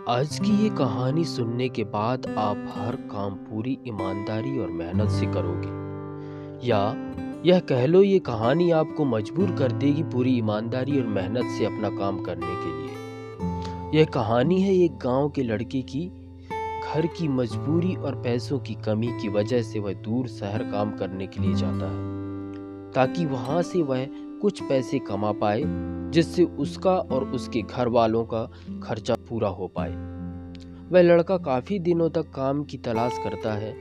आज की ये कहानी सुनने के बाद आप हर काम पूरी ईमानदारी और मेहनत से करोगे, या यह कह लो ये कहानी आपको मजबूर कर देगी पूरी ईमानदारी और मेहनत से अपना काम करने के लिए। यह कहानी है एक गांव के लड़के की। घर की मजबूरी और पैसों की कमी की वजह से वह दूर शहर काम करने के लिए जाता है, ताकि वहां से वह कुछ पैसे कमा पाए, जिससे उसका और उसके घर वालों का खर्चा पूरा हो पाए। वह लड़का काफी दिनों तक काम की तलाश करता है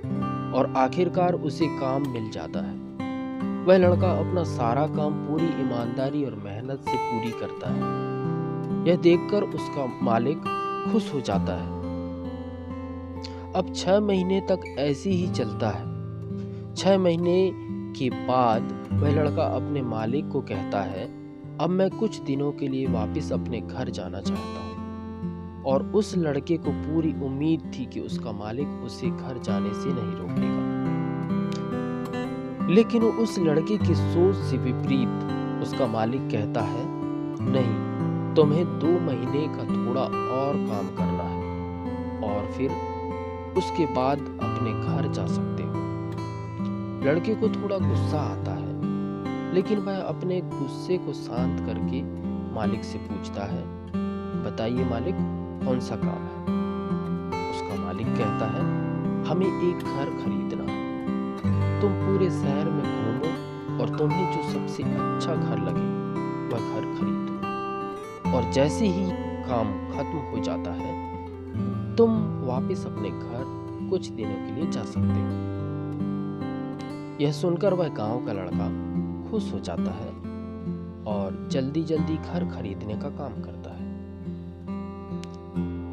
और आखिरकार उसे काम मिल जाता है। वह लड़का अपना सारा काम पूरी ईमानदारी और मेहनत से पूरी करता है। यह देखकर उसका मालिक खुश हो जाता है। अब 6 महीने तक ऐसे ही चलता है। 6 महीने के बाद वह लड़का अपने मालिक को कहता है, अब मैं कुछ दिनों के लिए वापस अपने घर जाना चाहता हूँ। और उस लड़के को पूरी उम्मीद थी कि उसका मालिक उसे घर जाने से नहीं रोकेगा। लेकिन उस लड़के की सोच से विपरीत उसका मालिक कहता है, नहीं, तुम्हें 2 महीने का थोड़ा और काम करना है और फिर उसके बाद अपने घर जा सकते हो। लड़के को थोड़ा गुस्सा आता है, लेकिन वह अपने गुस्से को शांत करके मालिक से पूछता है, बताइए मालिक, कौन सा काम है? उसका मालिक कहता है, हमें एक घर खरीदना है। तुम पूरे शहर में घूमो और तुम्हें जो सबसे अच्छा घर लगे वह घर खरीदो, और जैसे ही काम खत्म हो जाता है तुम वापस अपने घर कुछ दिनों के लिए जा सकते हो। यह सुनकर वह गांव का लड़का खुश हो जाता है और जल्दी जल्दी घर खरीदने का काम करता है।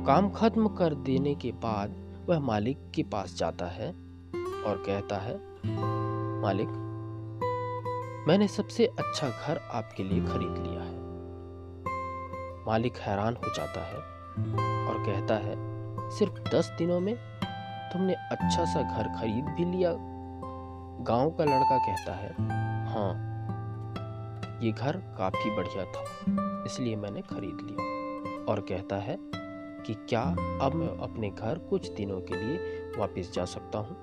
काम खत्म कर देने के बाद वह मालिक के पास जाता है और कहता है, मालिक, मैंने सबसे अच्छा घर आपके लिए खरीद लिया है। मालिक हैरान हो जाता है और कहता है, सिर्फ 10 दिनों में तुमने अच्छा सा घर खरीद भी लिया? गांव का लड़का कहता है, हाँ, ये घर काफी बढ़िया था, इसलिए मैंने खरीद लिया। और कहता है कि क्या अब मैं अपने घर कुछ दिनों के लिए वापस जा सकता हूँ?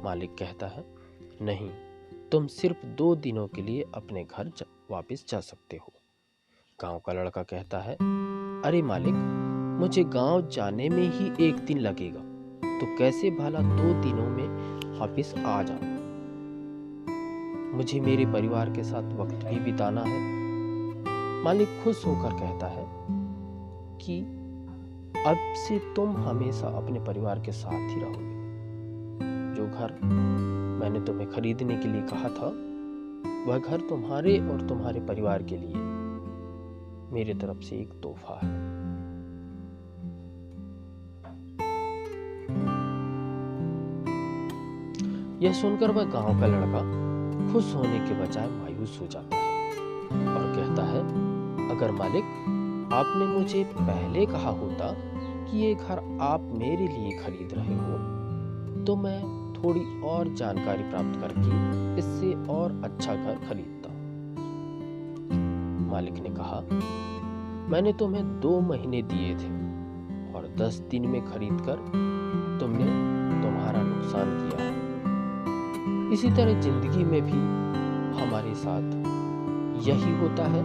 मालिक कहता है, नहीं, तुम सिर्फ 2 दिनों के लिए अपने घर वापस जा सकते हो। गांव का लड़का कहता है, अरे मालिक, मुझे गांव जाने में ही 1 दिन लगेगा, तो कैसे भला 2 दिनों में वापस आ जाऊं? मुझे मेरे परिवार के साथ वक्त भी बिताना है। मालिक खुश होकर कहता है कि अब से तुम हमेशा अपने परिवार के साथ ही रहोगे। जो घर मैंने तुम्हें खरीदने के लिए कहा था, वह घर तुम्हारे और तुम्हारे परिवार के लिए मेरे तरफ से एक तोहफा है। यह सुनकर वह गांव का लड़का खुश होने के बजाय मायूस हो जाता है और कहता है, अगर मालिक, आपने मुझे पहले कहा होता कि ये घर आप मेरे लिए खरीद रहे हो, तो मैं थोड़ी और जानकारी प्राप्त करके इससे और अच्छा घर खरीदता। मालिक ने कहा, मैंने तुम्हें 2 महीने दिए थे और 10 दिन में खरीदकर तुमने तुम्हारा नुकसान किया है। इसी तरह जिंदगी में भी हमारे साथ यही होता है।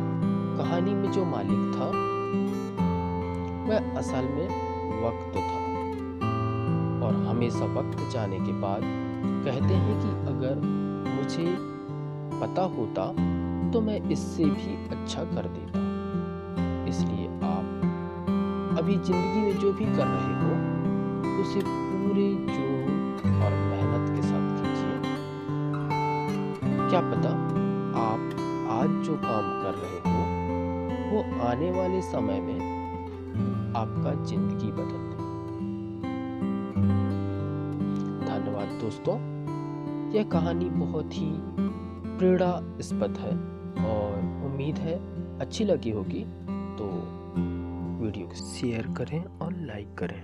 कहानी में जो मालिक था वह असल में वक्त था, और हमेशा वक्त जाने के बाद कहते हैं कि अगर मुझे पता होता तो मैं इससे भी अच्छा कर देता। इसलिए आप अभी जिंदगी में जो भी कर रहे हो उसे पूरे जोर और मेहनत के साथ कीजिए। क्या पता आप आज जो काम कर रहे हो वो आने वाले समय में आपका जिंदगी बदल दे। धन्यवाद दोस्तों, यह कहानी बहुत ही प्रेरणास्पद है और उम्मीद है अच्छी लगी होगी। तो वीडियो को शेयर करें और लाइक करें।